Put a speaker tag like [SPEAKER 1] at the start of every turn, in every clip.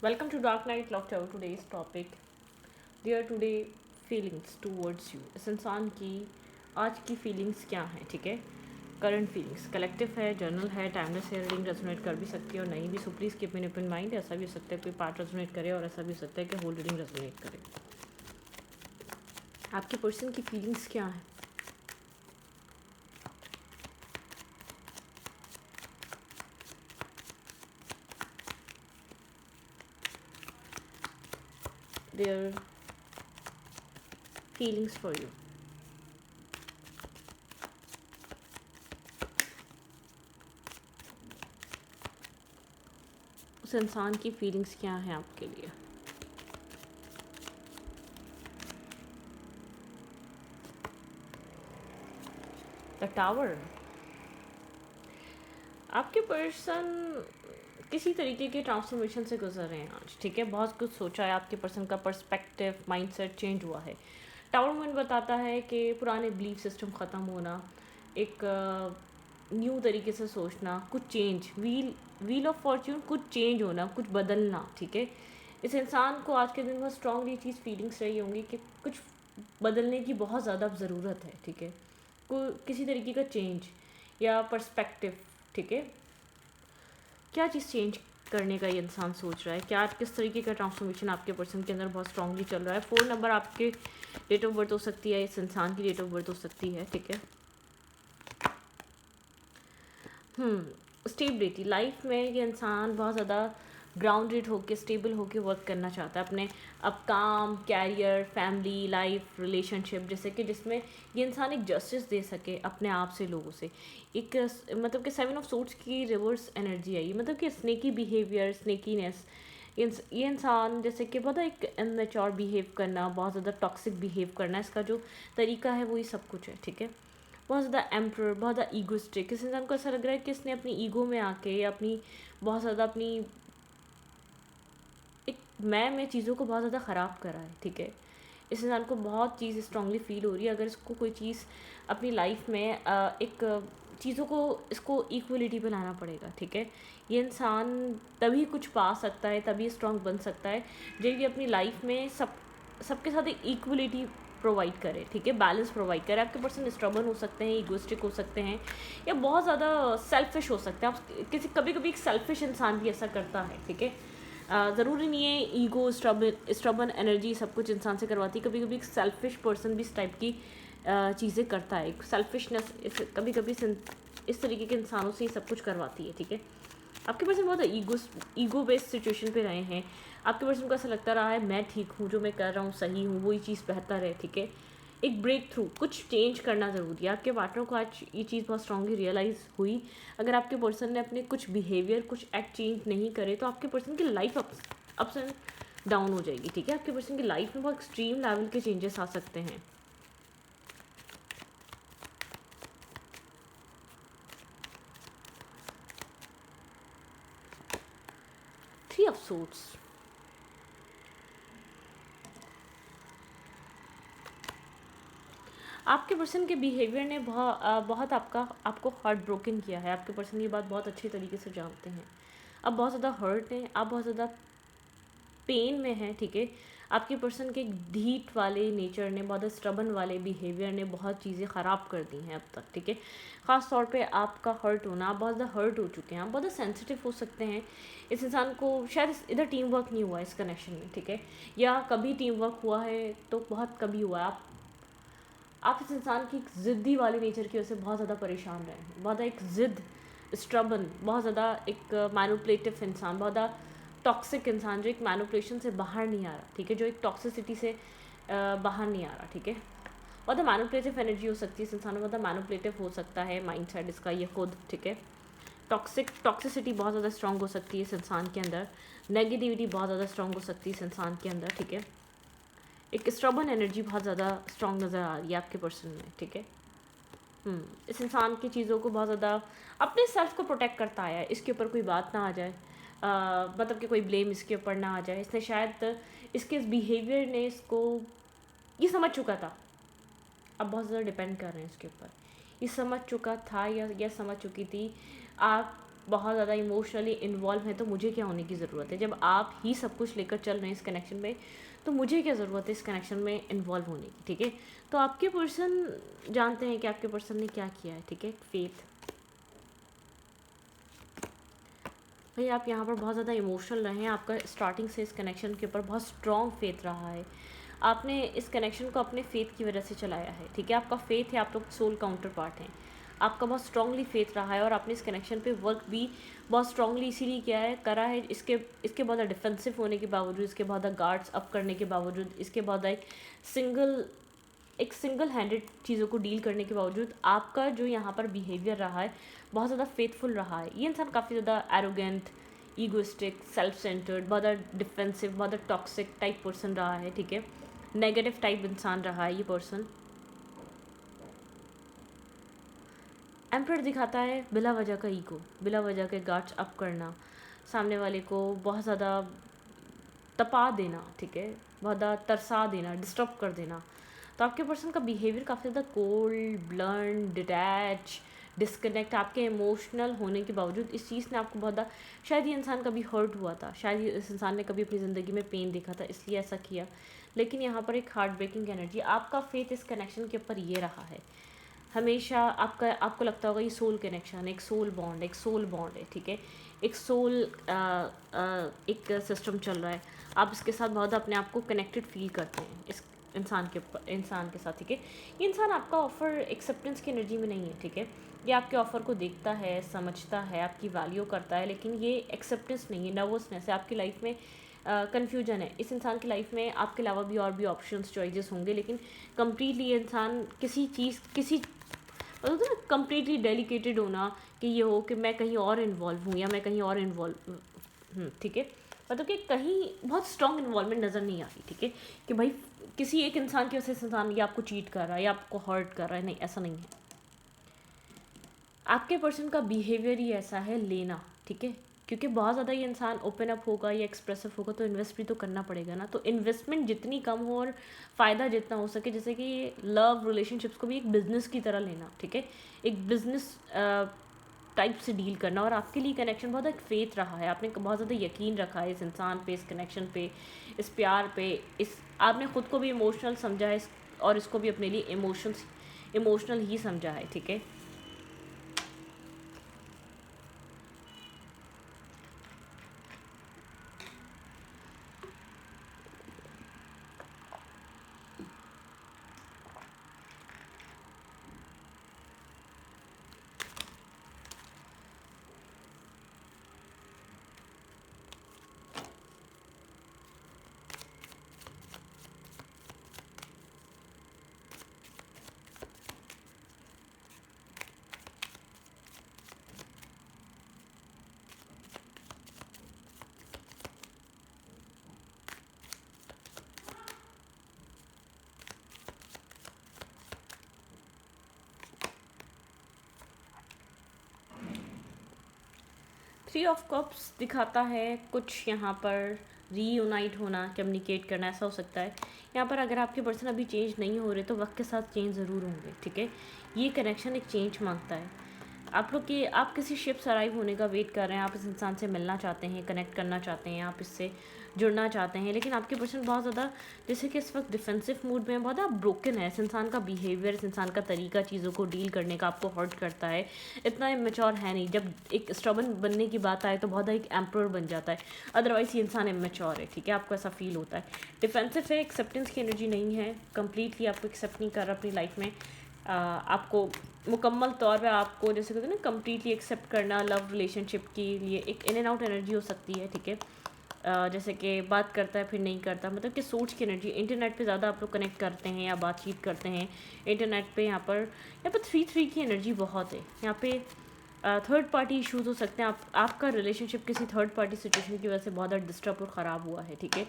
[SPEAKER 1] Welcome to Dark Night Love Tower. Today's topic Dear Today Feelings Towards You. इस इंसान की आज की फीलिंग्स क्या हैं, ठीक है? करंट फीलिंग्स कलेक्टिव है, जर्नल है, टाइमलेस है, रीडिंग रेजोनेट कर भी सकती है और नहीं भी. So please keep in open mind. ऐसा भी हो सकता है कोई पार्ट रेजोनेट करे और ऐसा भी हो सकता है कि होल रीडिंग रेजोनेट करे. आपके पर्सन की फीलिंग्स क्या हैं? Their feelings for you. उस इंसान की फीलिंग्स क्या हैं आपके लिए? The tower. आपके पर्सन किसी तरीके के ट्रांसफॉर्मेशन से गुजर रहे हैं आज, ठीक है? बहुत कुछ सोचा है. आपके पर्सन का पर्सपेक्टिव माइंडसेट चेंज हुआ है. टावर मूवमेंट बताता है कि पुराने बिलीफ सिस्टम ख़त्म होना, एक न्यू तरीके से सोचना, कुछ चेंज, व्हील ऑफ फॉर्च्यून, कुछ चेंज होना, कुछ बदलना, ठीक है? इस इंसान को आज के दिन बहुत स्ट्रांगली चीज़ फीलिंग्स रही होंगी कि कुछ बदलने की बहुत ज़्यादा ज़रूरत है, ठीक है? किसी तरीके का चेंज या पर्सपेक्टिव, ठीक है? क्या चीज़ चेंज करने का ये इंसान सोच रहा है? क्या किस तरीके का ट्रांसफॉर्मेशन आपके पर्सन के अंदर बहुत स्ट्रांगली चल रहा है? 4 नंबर आपके डेट ऑफ बर्थ हो सकती है, इस इंसान की डेट ऑफ बर्थ हो सकती है, ठीक है? स्टेबिलिटी लाइफ में ये इंसान बहुत ज़्यादा ग्राउंडेड होके स्टेबल होके वर्क करना चाहता है अपने अब काम, कैरियर, फैमिली लाइफ, रिलेशनशिप, जैसे कि जिसमें ये इंसान एक जस्टिस दे सके अपने आप से, लोगों से. एक मतलब कि 7 ऑफ सोर्ड्स की रिवर्स एनर्जी आई, मतलब कि स्नेकी बिहेवियर, स्नेकीनेस. ये इंसान जैसे कि बहुत एक इमेच्योर बिहेव करना, बहुत ज़्यादा टॉक्सिक बिहेव करना, इसका जो तरीका है वही सब कुछ है, ठीक है? बहुत ज़्यादा एम्प्रर, बहुत ज़्यादा ईगोइस्टिक. किस इंसान को ऐसा लग रहा है कि इसने अपनी ईगो में आके या अपनी बहुत ज़्यादा अपनी एक मैं में चीज़ों को बहुत ज़्यादा ख़राब करा है, ठीक है? इस इंसान को बहुत चीज़ स्ट्रांगली फील हो रही है. अगर इसको कोई चीज़ अपनी लाइफ में एक चीज़ों को इसको इक्वलिटी पे लाना पड़ेगा, ठीक है? ये इंसान तभी कुछ पा सकता है, तभी स्ट्रांग बन सकता है जब ये अपनी लाइफ में सबके साथ एक इक्वलिटी प्रोवाइड करे, ठीक है? बैलेंस प्रोवाइड करे. आपके पर्सन स्ट्रबन हो सकते हैं, इगोइस्टिक हो सकते हैं या बहुत ज़्यादा सेल्फिश हो सकते हैं. आप किसी कभी कभी एक सेल्फिश इंसान भी ऐसा करता है, ठीक है? ज़रूरी नहीं है ईगो, स्ट्रबन एनर्जी सब कुछ इंसान से करवाती है. कभी कभी एक सेल्फिश पर्सन भी इस टाइप की चीज़ें करता है. सेल्फिशनेस कभी कभी इस तरीके के इंसानों से ही सब कुछ करवाती है, ठीक है? आपके पर्सन बहुत ईगो बेस्ड सिचुएशन पे रहे हैं. आपके पर्सन को ऐसा लगता रहा है मैं ठीक हूँ, जो मैं कर रहा हूँ सही हूँ, वही चीज़ बेहतर है, ठीक है? एक ब्रेक थ्रू, कुछ चेंज करना ज़रूरी है. आपके पार्टनर को आज ये चीज़ बहुत स्ट्रांगली रियलाइज़ हुई. अगर आपके पर्सन ने अपने कुछ बिहेवियर, कुछ एक्ट चेंज नहीं करे तो आपके पर्सन की लाइफ अप्स एंड डाउन हो जाएगी, ठीक है? आपके पर्सन की लाइफ में बहुत एक्सट्रीम लेवल के चेंजेस आ सकते हैं. 3 ऑफ सोर्ड्स. आपके पर्सन के बिहेवियर ने बहुत आपको हार्ट ब्रोकन किया है. आपके पर्सन ये बात बहुत अच्छे तरीके से जानते हैं. आप बहुत ज़्यादा हर्ट हैं, आप बहुत ज़्यादा पेन में हैं, ठीक है? आपके पर्सन के ढीठ वाले नेचर ने, बहुत स्ट्रबन वाले बिहेवियर ने बहुत चीज़ें ख़राब कर दी हैं अब तक, ठीक है? ख़ास तौर पे आपका हर्ट होना, आप बहुत ज़्यादा हर्ट हो चुके हैं, आप बहुत ज़्यादा सेंसिटिव हो सकते हैं. इस इंसान को शायद इधर टीम वर्क नहीं हुआ इस कनेक्शन में, ठीक है? या कभी टीम वर्क हुआ है तो बहुत कभी हुआ. आप इस इंसान की एक ज़िद्दी वाले नेचर की वजह से बहुत ज़्यादा परेशान रहे हैं. बहुत एक ज़िद, स्ट्रबन, बहुत ज़्यादा एक मैनिपुलेटिव इंसान, बहुत ज़्यादा टॉक्सिक इंसान जो एक मैनिपुलेशन से बाहर नहीं आ रहा, ठीक है? जो एक टॉक्सिसिटी से बाहर नहीं आ रहा, ठीक है? बहुत ज़्यादा मैनिपुलेटिव एनर्जी हो सकती है इस इंसान में, बहुत ज़्यादा मैनिपुलेटिव हो सकता है माइंड सेट इसका ये खुद, ठीक है? टॉक्सिसिटी बहुत ज़्यादा स्ट्रॉन्ग हो सकती है इस इंसान के अंदर. नेगेटिविटी बहुत ज़्यादा स्ट्रॉन्ग हो सकती है इस इंसान के अंदर, ठीक है? एक स्ट्रबन एनर्जी बहुत ज़्यादा स्ट्रॉन्ग नज़र आ रही है आपके पर्सन में, ठीक है? इस इंसान की चीज़ों को बहुत ज़्यादा अपने सेल्फ को प्रोटेक्ट करता आया है. इसके ऊपर कोई बात ना आ जाए, मतलब कि कोई ब्लेम इसके ऊपर ना आ जाए. इसने शायद इसके इस बिहेवियर ने इसको ये समझ चुका था. अब बहुत ज़्यादा डिपेंड कर रहे हैं इसके ऊपर. ये समझ चुका था या समझ चुकी थी. आप बहुत ज़्यादा इमोशनली इन्वॉल्व हैं तो मुझे क्या होने की ज़रूरत है। जब आप ही सब कुछ लेकर चल रहे हैं इस कनेक्शन में, तो मुझे क्या ज़रूरत है इस कनेक्शन में इन्वॉल्व होने की, ठीक है। तो आपके पर्सन जानते हैं कि आपके पर्सन ने क्या किया है, ठीक है। फेथ, भाई आप यहाँ पर बहुत ज़्यादा इमोशनल रहे हैं। आपका स्टार्टिंग से इस कनेक्शन के ऊपर बहुत स्ट्रॉन्ग फेथ रहा है। आपने इस कनेक्शन को अपने फेथ की वजह से चलाया है, ठीक है। आपका फेथ है, आप लोग सोल काउंटर पार्ट हैं। आपका बहुत स्ट्रांगली फेथ रहा है और आपने इस कनेक्शन पे वर्क भी बहुत स्ट्रांगली इसीलिए किया है, करा है। इसके बाद डिफेंसिव होने के बावजूद, इसके बाद गार्ड्स अप करने के बावजूद, इसके बाद एक सिंगल हैंडेड चीज़ों को डील करने के बावजूद आपका जो यहाँ पर बिहेवियर रहा है बहुत ज़्यादा फेथफुल रहा है। ये इंसान काफ़ी ज़्यादा एरोगेंट, ईगोइस्टिक, सेल्फ सेंटर्ड, बहुत ज़्यादा डिफेंसिव, बहुत ज़्यादा टॉक्सिक टाइप पर्सन रहा है, ठीक है। नेगेटिव टाइप इंसान रहा है ये पर्सन। एम्परर दिखाता है बिला वजह का ईगो, बिला वजह के गार्ड्स अप करना, सामने वाले को बहुत ज़्यादा तपा देना, ठीक है, बहुत ज़्यादा तरसा देना, डिस्टर्ब कर देना। तो आपके पर्सन का बिहेवियर काफ़ी ज़्यादा कोल्ड, ब्लंट, डिटैच, डिस्कनेक्ट, आपके इमोशनल होने के बावजूद इस चीज़ ने आपको बहुत ज़्यादा, शायद ये इंसान कभी हर्ट हुआ था, शायद इस इंसान ने कभी अपनी ज़िंदगी में पेन देखा था इसलिए ऐसा किया। लेकिन यहाँ पर एक हार्ट ब्रेकिंग एनर्जी, आपका फेथ इस कनेक्शन के ऊपर ये रहा है हमेशा। आपको लगता होगा ये सोल कनेक्शन, एक सोल बॉन्ड, एक सोल बॉन्ड है, ठीक है। एक सोल एक सिस्टम चल रहा है। आप इसके साथ बहुत अपने आप को कनेक्टेड फील करते हैं इस इंसान के साथ, ठीक है। ये इंसान आपका ऑफ़र एक्सेप्टेंस की एनर्जी में नहीं है, ठीक है। ये आपके ऑफ़र को देखता है, समझता है, आपकी वैल्यू करता है, लेकिन ये एक्सेप्टेंस नहीं है, नर्वसनेस है। आपकी लाइफ में कन्फ्यूजन है। इस इंसान की लाइफ में आपके अलावा भी और भी ऑप्शंस, चॉइसेस होंगे, लेकिन कम्प्लीटली ये इंसान किसी मतलब ना कम्प्लीटली डेडिकेटेड होना कि ये हो कि मैं कहीं और इन्वॉल्व हूँ या मैं कहीं और इन्वॉल्व हूँ, ठीक है। मतलब कि कहीं बहुत स्ट्रॉन्ग इन्वॉल्वमेंट नज़र नहीं आ रही, ठीक है, कि भाई किसी एक इंसान की वजह से इंसान ये आपको चीट कर रहा है या आपको हर्ट कर रहा है, नहीं, ऐसा नहीं है। आपके पर्सन का बिहेवियर ही ऐसा है, लेना, ठीक है। क्योंकि बहुत ज़्यादा ये इंसान ओपन अप होगा या एक्सप्रेसिव होगा तो इन्वेस्ट भी तो करना पड़ेगा ना। तो इन्वेस्टमेंट जितनी कम हो और फ़ायदा जितना हो सके, जैसे कि लव रिलेशनशिप्स को भी एक बिज़नेस की तरह लेना, ठीक है, एक बिज़नेस टाइप से डील करना। और आपके लिए कनेक्शन बहुत एक फेथ रहा है, आपने बहुत ज़्यादा यकीन रखा है इस इंसान पे, इस कनेक्शन पे, इस प्यार पे, इस आपने ख़ुद को भी इमोशनल समझा है और इसको भी अपने लिए इमोशनल ही समझा है, ठीक है। 3 ऑफ कप्स दिखाता है कुछ यहाँ पर रीयूनाइट होना, कम्युनिकेट करना, ऐसा हो सकता है। यहाँ पर अगर आपके पर्सन अभी चेंज नहीं हो रहे तो वक्त के साथ चेंज ज़रूर होंगे, ठीक है। ये कनेक्शन एक चेंज मांगता है। आप किसी शिप्स अराइव होने का वेट कर रहे हैं, आप इस इंसान से मिलना चाहते हैं, कनेक्ट करना चाहते हैं, आप इससे जुड़ना चाहते हैं, लेकिन आपके पर्सन बहुत ज़्यादा, जैसे कि इस वक्त डिफेंसिव मूड में बहुत ज़्यादा ब्रोकन है। इस इंसान का बिहेवियर, इस इंसान का तरीका चीज़ों को डील करने का आपको हर्ट करता है, इतना इमेच्योर है नहीं। जब एक स्टबन बनने की बात आए तो बहुत एक एम्प्रर बन जाता है, अदरवाइज़ ये इंसान इमेच्योर है, ठीक है, आपको ऐसा फील होता है। डिफेंसिव है, एक्सेप्टेंस की एनर्जी नहीं है, कम्प्लीटली आपको एक्सेप्ट नहीं कर रहा अपनी लाइफ में। आपको मुकम्मल तौर पे आपको जैसे कहते हैं ना कम्प्लीटली एक्सेप्ट करना लव रिलेशनशिप के लिए एक इन एंड आउट एनर्जी हो सकती है, ठीक है। जैसे कि बात करता है फिर नहीं करता, मतलब कि सोच की एनर्जी। इंटरनेट पे ज़्यादा आप लोग कनेक्ट करते हैं या बातचीत करते हैं इंटरनेट पे। यहाँ पर 3 की एनर्जी बहुत है। यहाँ पे थर्ड पार्टी इश्यूज हो सकते हैं। आपका रिलेशनशिप किसी थर्ड पार्टी सिचुएशन की वजह से बहुत ज़्यादा डिस्टर्ब और ख़राब हुआ है, ठीक है।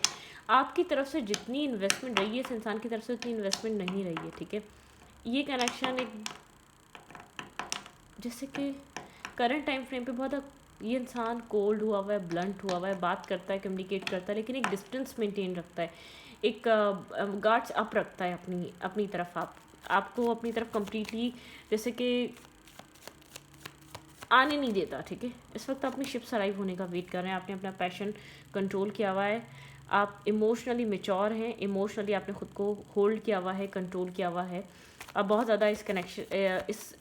[SPEAKER 1] आपकी तरफ से जितनी इन्वेस्टमेंट रही है इस इंसान की तरफ से उतनी इन्वेस्टमेंट नहीं रही है, ठीक है। ये कनेक्शन एक जैसे कि करंट टाइम फ्रेम पे बहुत ये इंसान कोल्ड हुआ हुआ है, ब्लंट हुआ हुआ है, बात करता है, कम्युनिकेट करता है, लेकिन एक डिस्टेंस मेंटेन रखता है, एक गार्ड्स अप रखता है अपनी अपनी तरफ। आपको अपनी तरफ कम्प्लीटली, जैसे कि आने नहीं देता, ठीक है। इस वक्त अपनी शिप्स अराइव होने का वेट कर रहे हैं। आपने अपना पैशन कंट्रोल किया हुआ है, आप इमोशनली मेच्योर हैं, इमोशनली आपने ख़ुद को होल्ड किया हुआ है, कंट्रोल किया हुआ है। आप बहुत ज़्यादा इस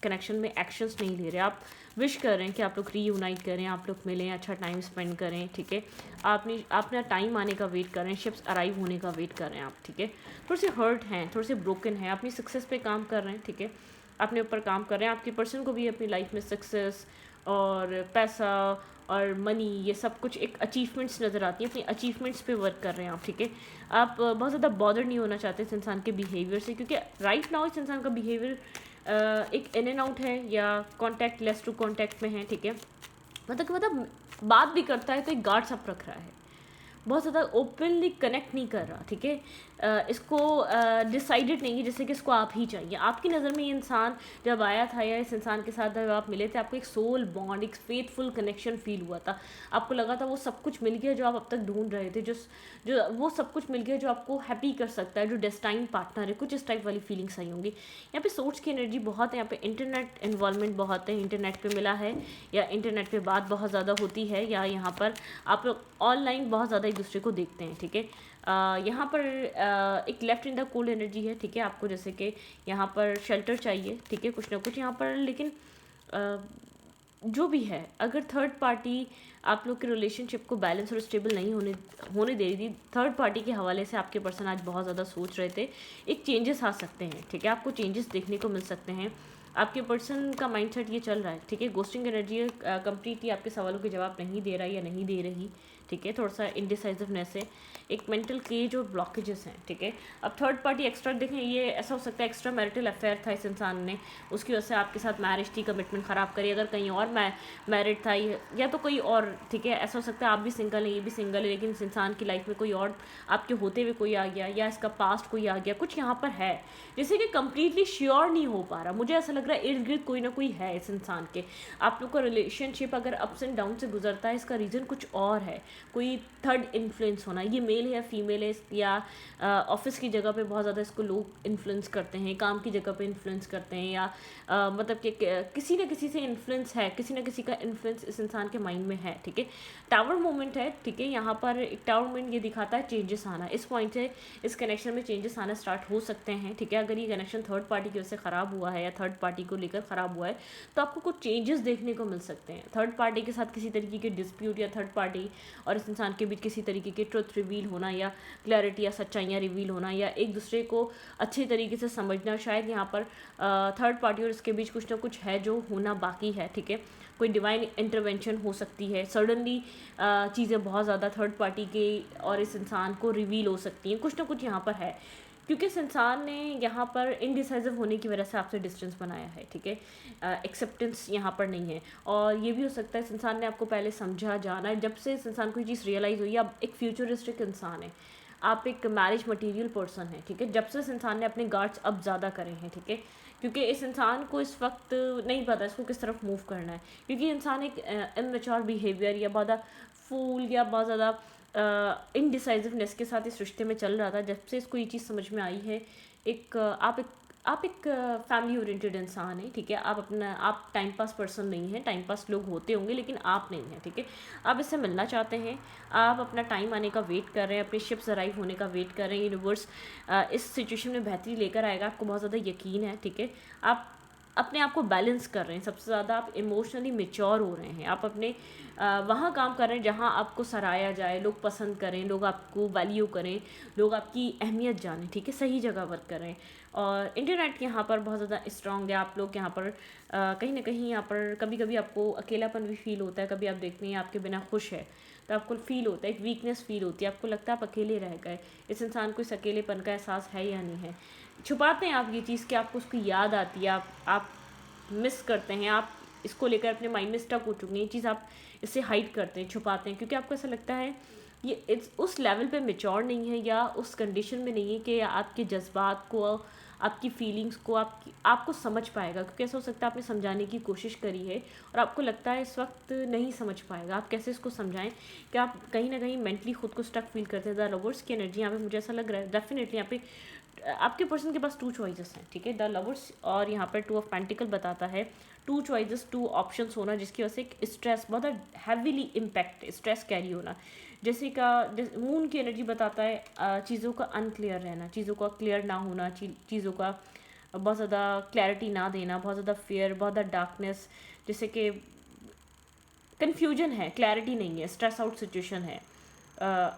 [SPEAKER 1] कनेक्शन में एक्शंस नहीं ले रहे। आप विश कर रहे हैं कि आप लोग रीयूनाइट करें, आप लोग मिलें, अच्छा टाइम स्पेंड करें, ठीक है। आपने टाइम आने का वेट कर रहे हैं, शिप्स अराइव होने का वेट कर रहे हैं आप, ठीक है। थोड़े से हर्ट हैं, थोड़े से ब्रोकन हैं, अपनी सक्सेस पे काम कर रहे हैं, ठीक है। अपने ऊपर काम कर रहे हैं। आपके पर्सन को भी अपनी लाइफ में सक्सेस और पैसा और मनी, ये सब कुछ एक अचीवमेंट्स नज़र आती हैं, अपनी अचीवमेंट्स पे वर्क कर रहे हैं आप, ठीक है। आप बहुत ज़्यादा बॉदर नहीं होना चाहते इस इंसान के बिहेवियर से, क्योंकि राइट नाउ इस इंसान का बिहेवियर एक इन एंड आउट है या कॉन्टैक्ट लेस टू कॉन्टैक्ट में है, ठीक है। मतलब बात भी करता है तो एक गार्ड्स अप रख रहा है, बहुत ज़्यादा ओपनली कनेक्ट नहीं कर रहा, ठीक है। इसको डिसाइडेड नहीं है जैसे कि इसको आप ही चाहिए। आपकी नज़र में ये इंसान जब आया था या इस इंसान के साथ जब आप मिले थे, आपको एक सोल बॉन्ड, एक फेथफुल कनेक्शन फील हुआ था। आपको लगा था वो सब कुछ मिल गया जो आप अब तक ढूंढ रहे थे, जो वो सब कुछ मिल गया जो आपको हैप्पी कर सकता है, जो डेस्टाइन पार्टनर है, कुछ इस टाइप वाली फीलिंग्स आई होंगी। यहाँ पे सोर्स की एनर्जी बहुत है, यहाँ पे इंटरनेट इन्वॉल्वमेंट बहुत है, इंटरनेट पे मिला है या इंटरनेट पे बात बहुत ज़्यादा होती है, या यहाँ पर आप लोग ऑनलाइन बहुत ज़्यादा एक दूसरे को देखते हैं, ठीक है। यहाँ पर एक left in the cold energy है, ठीक है। आपको जैसे कि यहाँ पर शेल्टर चाहिए, ठीक है, कुछ ना कुछ यहाँ पर, लेकिन जो भी है, अगर थर्ड पार्टी आप लोग के रिलेशनशिप को बैलेंस और स्टेबल नहीं होने दे रही थी, थर्ड पार्टी के हवाले से आपके पर्सन आज बहुत ज़्यादा सोच रहे थे, एक चेंजेस आ सकते हैं, ठीक है। आपको चेंजेस देखने को मिल सकते हैं। आपके पर्सन का माइंडसेट ये चल रहा है, ठीक है। गोस्टिंग एनर्जी कंप्लीटली आपके सवालों के जवाब नहीं दे रहा है या नहीं दे रही, ठीक है। थोड़ा सा इनडिसाइसिवनेस है, एक मेंटल केज और ब्लॉकेजेस हैं, ठीक है। अब थर्ड पार्टी एक्स्ट्रा देखें, ये ऐसा हो सकता है एक्स्ट्रा मैरिटल अफेयर था इस इंसान ने, उसकी वजह से आपके साथ मैरिज थी, कमिटमेंट ख़राब करी। अगर कहीं और मैरिड था या तो कोई और, ठीक है, ऐसा हो सकता है आप भी सिंगल हैं, ये भी सिंगल है, लेकिन इस इंसान की लाइफ में कोई और आपके होते हुए कोई आ गया, या इसका पास्ट कोई आ गया, कुछ यहाँ पर है जैसे कि कंप्लीटली श्योर नहीं हो पा रहा। मुझे ऐसा लग रहा है इर्द गिर्द कोई ना कोई है इस इंसान के। आप लोग का रिलेशनशिप अगर अप्स एंड डाउन से गुजरता है, इसका रीज़न कुछ और है, कोई थर्ड इन्फ्लुएंस होना। ये मेल है या फीमेल है, या ऑफिस की जगह पे बहुत ज़्यादा इसको लोग इन्फ्लुएंस करते हैं, काम की जगह पे इन्फ्लुएंस करते हैं, या मतलब कि किसी न किसी से इन्फ्लुएंस है, किसी न किसी का इन्फ्लुएंस इस इंसान के माइंड में है, ठीक है। टावर मोमेंट है, ठीक है। यहाँ पर एक टावर मोमेंट ये दिखाता है चेंजेस आना। इस पॉइंट से इस कनेक्शन में चेंजेस आना स्टार्ट हो सकते हैं, ठीक है। अगर ये कनेक्शन थर्ड पार्टी की वजह से ख़राब हुआ है या थर्ड पार्टी को लेकर ख़राब हुआ है, तो आपको कुछ चेंजेस देखने को मिल सकते हैं। थर्ड पार्टी के साथ किसी तरीके के डिस्प्यूट, या थर्ड पार्टी और इस इंसान के बीच किसी तरीके के ट्रुथ रिवील होना, या क्लैरिटी या सच्चाइयाँ रिवील होना, या एक दूसरे को अच्छे तरीके से समझना। शायद यहाँ पर थर्ड पार्टी और इसके बीच कुछ ना कुछ है जो होना बाकी है, ठीक है। कोई डिवाइन इंटरवेंशन हो सकती है, सडनली चीज़ें बहुत ज़्यादा थर्ड पार्टी के और इस इंसान को रिवील हो सकती हैं, कुछ ना कुछ यहाँ पर है, क्योंकि इस इंसान ने यहाँ पर इनडिसाइसिव होने की वजह से आपसे डिस्टेंस बनाया है, ठीक है। एक्सेप्टेंस यहाँ पर नहीं है। और ये भी हो सकता है इस इंसान ने आपको पहले समझा, जाना है। जब से इस इंसान को ये चीज़ रियलाइज़ हुई, आप एक फ्यूचरिस्टिक इंसान है, आप एक मैरिज मटेरियल पर्सन है, ठीक है। जब से इस इंसान ने अपने गार्ड्स अब ज़्यादा करे हैं, ठीक है, क्योंकि इस इंसान को इस वक्त नहीं पता इसको किस तरफ मूव करना है, क्योंकि इंसान एक इमेच्योर बिहेवियर या बहुत ज़्यादा फूल या बहुत ज़्यादा इनडिसाइसिवनेस के साथ इस रिश्ते में चल रहा था। जब से इसको ये चीज़ समझ में आई है, आप एक फैमिली ओरिएंटेड इंसान है, ठीक है। आप टाइम पास पर्सन नहीं है, टाइम पास लोग होते होंगे लेकिन आप नहीं हैं, ठीक है। आप इससे मिलना चाहते हैं, आप अपना टाइम आने का वेट कर रहे हैं, अपने शिप्स अराइव होने का वेट कर रहे हैं। यूनिवर्स इस सिचुएशन में बेहतरी लेकर आएगा, आपको बहुत ज़्यादा यकीन है, ठीक है। आप अपने आप को बैलेंस कर रहे हैं, सबसे ज़्यादा आप इमोशनली मेच्योर हो रहे हैं। आप अपने वहाँ काम कर रहे हैं जहाँ आपको सराहा जाए, लोग पसंद करें, लोग आपको वैल्यू करें, लोग आपकी अहमियत जानें, ठीक है। सही जगह वर्क कर रहे हैं। और इंटरनेट यहाँ पर बहुत ज़्यादा स्ट्रॉन्ग है। आप लोग यहाँ पर कहीं ना कहीं यहाँ पर कभी कभी आपको अकेलापन भी फील होता है। कभी आप देखते हैं आपके बिना खुश है तो आपको फील होता है, एक वीकनेस फील होती है, आपको लगता है आप अकेले रह गए। इस इंसान को इस अकेलेपन का एहसास है या नहीं है, छुपाते हैं आप ये चीज़ कि आपको उसकी याद आती है, आप मिस करते हैं, आप इसको लेकर अपने माइंड में स्टक हो चुके हैं। ये चीज़ आप इससे हाइड करते हैं, छुपाते हैं, क्योंकि आपको ऐसा लगता है ये इस उस लेवल पे मैच्योर नहीं है या उस कंडीशन में नहीं है कि आपके जज्बात को, आपकी फीलिंग्स को आपको समझ पाएगा। क्योंकि ऐसा हो सकता है आपने समझाने की कोशिश करी है और आपको लगता है इस वक्त नहीं समझ पाएगा। आप कैसे इसको समझाएं कि आप कहीं ना कहीं मेंटली खुद को स्टक फील करते हैं। द लवर्स की एनर्जी यहाँ पे मुझे ऐसा लग रहा है डेफिनेटली यहाँ पे आपके पर्सन के पास टू चॉइसेस हैं, ठीक है, द लवर्स, और यहाँ पर टू ऑफ पेंटिकल बताता है टू चॉइसेस, टू ऑप्शंस होना, जिसकी वजह से एक स्ट्रेस, बहुत हैवीली इम्पैक्ट स्ट्रेस कैरी होना। जैसे का मून की एनर्जी बताता है चीज़ों का अनक्लियर रहना, चीज़ों का क्लियर ना होना, चीज़ों का बहुत ज़्यादा क्लैरिटी ना देना, बहुत ज़्यादा फियर, बहुत ज़्यादा डार्कनेस, जैसे कि कन्फ्यूजन है, क्लैरिटी नहीं है, स्ट्रेस आउट सिचुएशन है।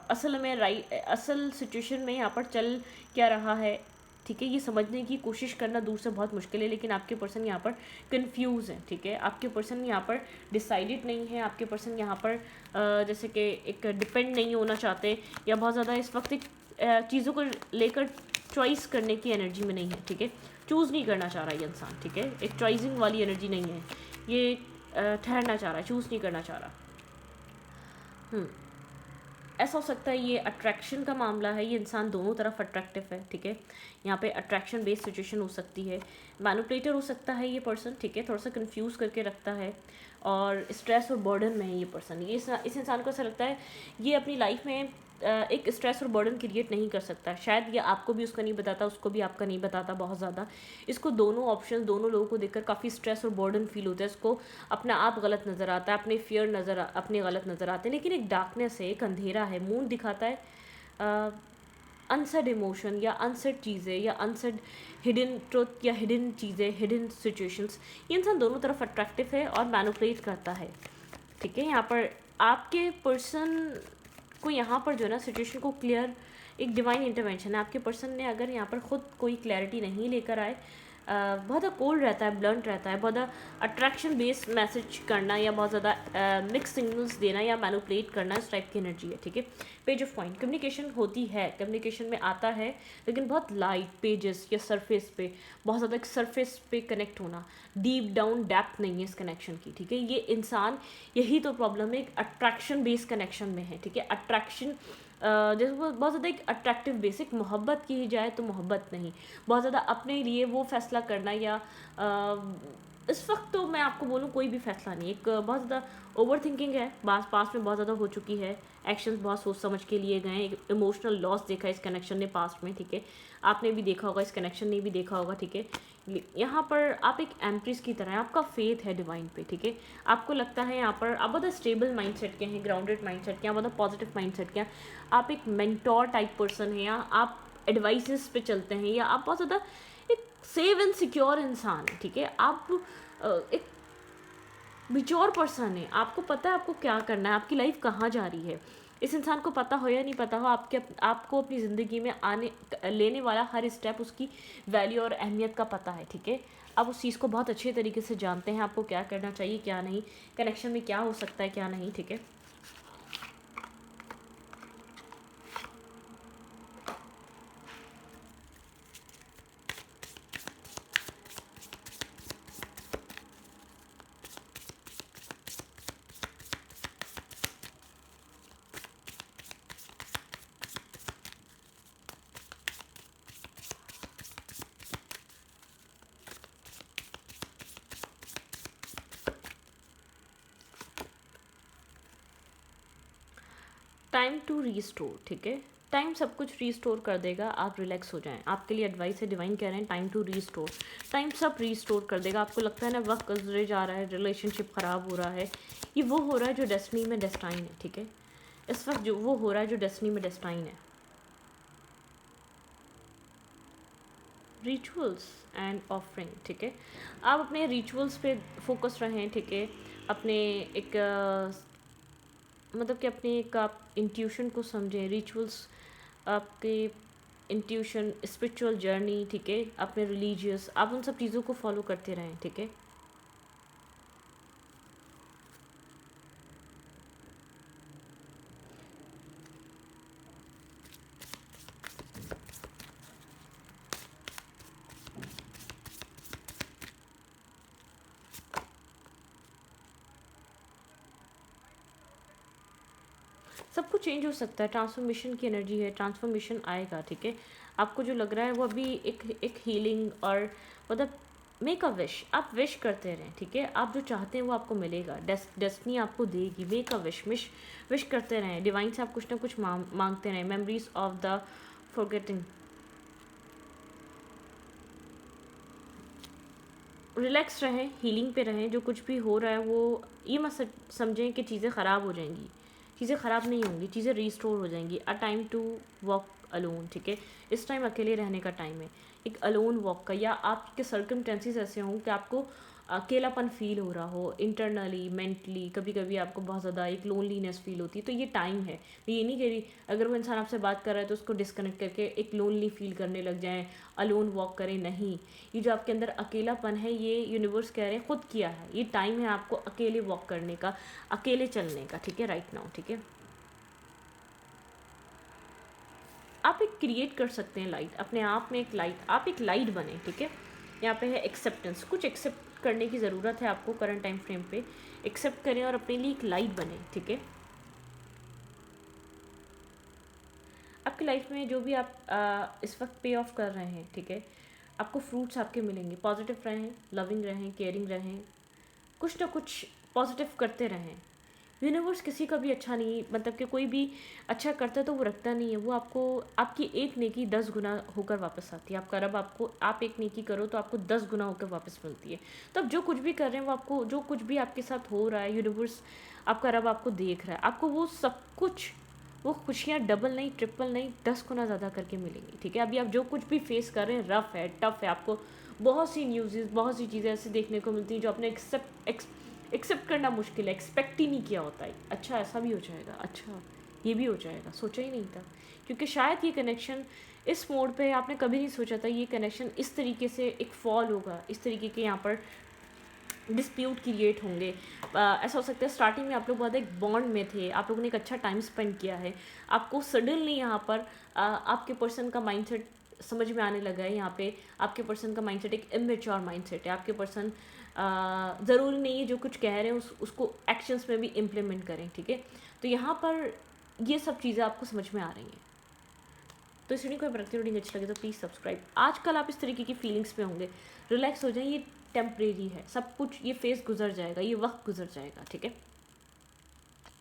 [SPEAKER 1] असल में असल सिचुएशन में यहाँ पर चल क्या रहा है, ठीक है, ये समझने की कोशिश करना दूर से बहुत मुश्किल है, लेकिन आपके पर्सन यहाँ पर कंफ्यूज है, ठीक है, आपके पर्सन यहाँ पर डिसाइडेड नहीं है, आपके पर्सन यहाँ पर जैसे कि एक डिपेंड नहीं होना चाहते, या बहुत ज़्यादा इस वक्त एक चीज़ों को लेकर चॉइस करने की एनर्जी में नहीं है, ठीक है, चूज़ नहीं करना चाह रहा ये इंसान, ठीक है, एक चॉइसिंग वाली एनर्जी नहीं है, ये ठहरना चाह रहा है, चूज़ नहीं करना चाह रहा। ऐसा हो सकता है ये अट्रैक्शन का मामला है, ये इंसान दोनों तरफ अट्रैक्टिव है, ठीक है, यहाँ पे अट्रैक्शन बेस्ड सिचुएशन हो सकती है, मैनिपुलेटर हो सकता है ये पर्सन, ठीक है, थोड़ा सा कंफ्यूज करके रखता है, और स्ट्रेस और बर्डन में है ये पर्सन। ये इस इंसान को ऐसा लगता है ये अपनी लाइफ में एक स्ट्रेस और बर्डन क्रिएट नहीं कर सकता, शायद ये आपको भी उसका नहीं बताता, उसको भी आपका नहीं बताता बहुत ज़्यादा। इसको दोनों ऑप्शन, दोनों लोगों को देखकर काफ़ी स्ट्रेस और बर्डन फील होता है, इसको अपना आप गलत नज़र आता है, अपने फियर अपने गलत नज़र आते हैं, लेकिन एक डार्कनेस है, एक अंधेरा है। मून दिखाता है अनसेड इमोशन या अनसेड चीज़ें या अनसेड हिडन ट्रुथ या हिडन चीज़ें, हिडन सिचुएशंस। ये इंसान दोनों तरफ अट्रैक्टिव है और मैनिपुलेट करता है, ठीक है। यहाँ पर आपके पर्सन को यहाँ पर जो है ना सिचुएशन को क्लियर, एक डिवाइन इंटरवेंशन है। आपके पर्सन ने अगर यहाँ पर ख़ुद कोई क्लैरिटी नहीं लेकर आए, बहुत ज़्यादा कोल्ड रहता है, ब्लंट रहता है, बहुत ज़्यादा अट्रैक्शन बेस्ड मैसेज करना या बहुत ज़्यादा मिक्स सिग्नल्स देना या मैनिपुलेट करना, इस टाइप की एनर्जी है, ठीक है। पेज ऑफ कॉइन, कम्युनिकेशन होती है, कम्युनिकेशन में आता है, लेकिन बहुत लाइट पेजेस या सरफेस पे, बहुत ज़्यादा एक सरफेस पे कनेक्ट होना, डीप डाउन डेप्थ नहीं है इस कनेक्शन की, ठीक है। ये इंसान, यही तो प्रॉब्लम है, एक अट्रैक्शन बेस्ड कनेक्शन में है, ठीक है। अट्रैक्शन जैसे वो बहुत ज़्यादा एक अट्रैक्टिव बेसिक मोहब्बत की जाए तो मोहब्बत नहीं, बहुत ज़्यादा अपने लिए वो फैसला करना, या इस वक्त तो मैं आपको बोलूँ कोई भी फैसला नहीं, एक बहुत ज़्यादा ओवर थिंकिंग है, पास में बहुत ज़्यादा हो चुकी है, एक्शंस बहुत सोच समझ के लिए गए, एक इमोशनल लॉस देखा इस कनेक्शन ने पास्ट में, ठीक है। आपने भी देखा होगा, इस कनेक्शन ने भी देखा होगा, ठीक है। यहाँ पर आप एक एम्प्रेस की तरह हैं, आपका फेथ है डिवाइन पे, ठीक है। आपको लगता है यहाँ पर आप बहुत स्टेबल माइंडसेट के हैं, ग्राउंडेड माइंडसेट के हैं, बहुत पॉजिटिव माइंडसेट के हैं, आप एक मेंटोर टाइप पर्सन हैं, या आप एडवाइसेस पे चलते हैं, या आप बहुत ज़्यादा एक सेव एंड सिक्योर इंसान है, ठीक है। आप एक मैच्योर पर्सन है, आपको पता है आपको क्या करना है, आपकी लाइफ कहाँ जा रही है। इस इंसान को पता हो या नहीं पता हो, आपको अपनी ज़िंदगी में लेने वाला हर स्टेप, उसकी वैल्यू और अहमियत का पता है, ठीक है। आप उस चीज़ को बहुत अच्छे तरीके से जानते हैं, आपको क्या करना चाहिए क्या नहीं, कनेक्शन में क्या हो सकता है क्या नहीं, ठीक है। टाइम टू रीस्टोर, ठीक है। टाइम सब कुछ रीस्टोर कर देगा, आप रिलैक्स हो जाएं। आपके लिए एडवाइस है, डिवाइन कह रहे हैं टाइम टू रीस्टोर, टाइम सब रीस्टोर कर देगा। आपको लगता है ना वक्त गुजरे जा रहा है, रिलेशनशिप ख़राब हो रहा है, ये वो हो रहा है जो डेस्टिनी में डेस्टाइन है, ठीक है। इस वक्त जो वो हो रहा है जो डेस्टिनी में डेस्टाइन है। रिचुअल्स एंड ऑफरिंग, ठीक है। आप अपने रिचुअल्स पे फोकस रहें, ठीक है। अपने एक मतलब कि अपने एक आप इंट्यूशन को समझें, रिचुअल्स आपके इंट्यूशन, स्पिरिचुअल जर्नी, ठीक है, अपने रिलीजियस, आप उन सब चीज़ों को फॉलो करते रहें, ठीक है। सब कुछ चेंज हो सकता है, ट्रांसफॉर्मेशन की एनर्जी है, ट्रांसफॉर्मेशन आएगा, ठीक है। आपको जो लग रहा है वो अभी एक हीलिंग, और मतलब मेक अ विश, आप विश करते रहें, ठीक है। आप जो चाहते हैं वो आपको मिलेगा, डेस्टिनी आपको देगी। मेक अ विश करते रहें, डिवाइन से आप कुछ ना कुछ मांगते रहें। Memories of the forgetting, relax रहें, हीलिंग पे रहें। जो कुछ भी हो रहा है वो ये मत समझें कि चीज़ें ख़राब हो जाएंगी। चीज़ें ख़राब नहीं होंगी, चीज़ें रीस्टोर हो जाएंगी। A time to walk alone, ठीक है। इस टाइम अकेले रहने का टाइम है, एक अलोन वॉक का। या आपके सर्कमस्टेंसेस ऐसे हों कि आपको अकेलापन फील हो रहा हो इंटरनली, मेंटली, कभी कभी आपको बहुत ज़्यादा एक लोनलीनेस फील होती है, तो ये टाइम है। मैं ये नहीं कह रही अगर वो इंसान आपसे बात कर रहा है तो उसको डिस्कनेक्ट करके एक लोनली फील करने लग जाएं, अलोन वॉक करें। नहीं, ये जो आपके अंदर अकेलापन है ये यूनिवर्स कह रहे हैं खुद किया है। ये टाइम है आपको अकेले वॉक करने का, अकेले चलने का, ठीक है, राइट नाउ, ठीक है। आप एक क्रिएट कर सकते हैं लाइट, अपने आप में एक लाइट, आप एक लाइट बने, ठीक है। यहाँ पे है एक्सेप्टेंस, कुछ एक्सेप्ट करने की ज़रूरत है आपको करंट टाइम फ्रेम पे। एक्सेप्ट करें और अपने लिए एक लाइट बने, ठीक है। आपकी लाइफ में जो भी आप इस वक्त पे ऑफ कर रहे हैं, ठीक है, आपको फ्रूट्स आपके मिलेंगे। पॉजिटिव रहें, लविंग रहें, केयरिंग रहें, कुछ ना कुछ पॉजिटिव करते रहें। यूनिवर्स किसी का भी अच्छा नहीं, मतलब कि कोई भी अच्छा करता है तो वो रखता नहीं है, वो आपको आपकी एक नेकी 10 गुना होकर वापस आती है। आपका रब आपको, आप एक नेकी करो तो आपको 10 गुना होकर वापस मिलती है। तो आप जो कुछ भी कर रहे हैं वो आपको, जो कुछ भी आपके साथ हो रहा है, यूनिवर्स आपका रब आपको देख रहा है। आपको वो सब कुछ, वो खुशियाँ डबल नहीं, ट्रिपल नहीं, 10 गुना ज़्यादा करके मिलेंगी, ठीक है। अभी आप जो कुछ भी फेस कर रहे हैं रफ़ है, टफ़ है, आपको बहुत सी न्यूज़, बहुत सी चीज़ें ऐसे देखने को मिलती हैं जो आपने एक्सेप्ट करना मुश्किल है, एक्सपेक्ट ही नहीं किया होता है। अच्छा ऐसा भी हो जाएगा, अच्छा ये भी हो जाएगा, सोचा ही नहीं था। क्योंकि शायद ये कनेक्शन इस मोड पे आपने कभी नहीं सोचा था, ये कनेक्शन इस तरीके से एक फॉल होगा, इस तरीके के यहाँ पर डिस्प्यूट क्रिएट होंगे। ऐसा हो सकता है स्टार्टिंग में आप लोग बहुत एक बॉन्ड में थे, आप लोगों ने एक अच्छा टाइम स्पेंड किया है, आपको सडनली यहाँ पर आपके पर्सन का माइंडसेट समझ में आने लगा है। यहाँ पे आपके पर्सन का माइंडसेट एक इमेच्योर माइंडसेट है। आपके पर्सन ज़रूरी नहीं है जो कुछ कह रहे हैं उसको एक्शंस में भी इम्प्लीमेंट करें, ठीक है। तो यहाँ पर ये सब चीज़ें आपको समझ में आ रही हैं। तो इस वीडियो को प्रगति रीडिंग अच्छी लगे तो प्लीज़ सब्सक्राइब। आजकल आप इस तरीके की फीलिंग्स में होंगे, रिलैक्स हो जाएं, ये टेम्परेरी है, सब कुछ ये फेस गुजर जाएगा, ये वक्त गुजर जाएगा, ठीक है।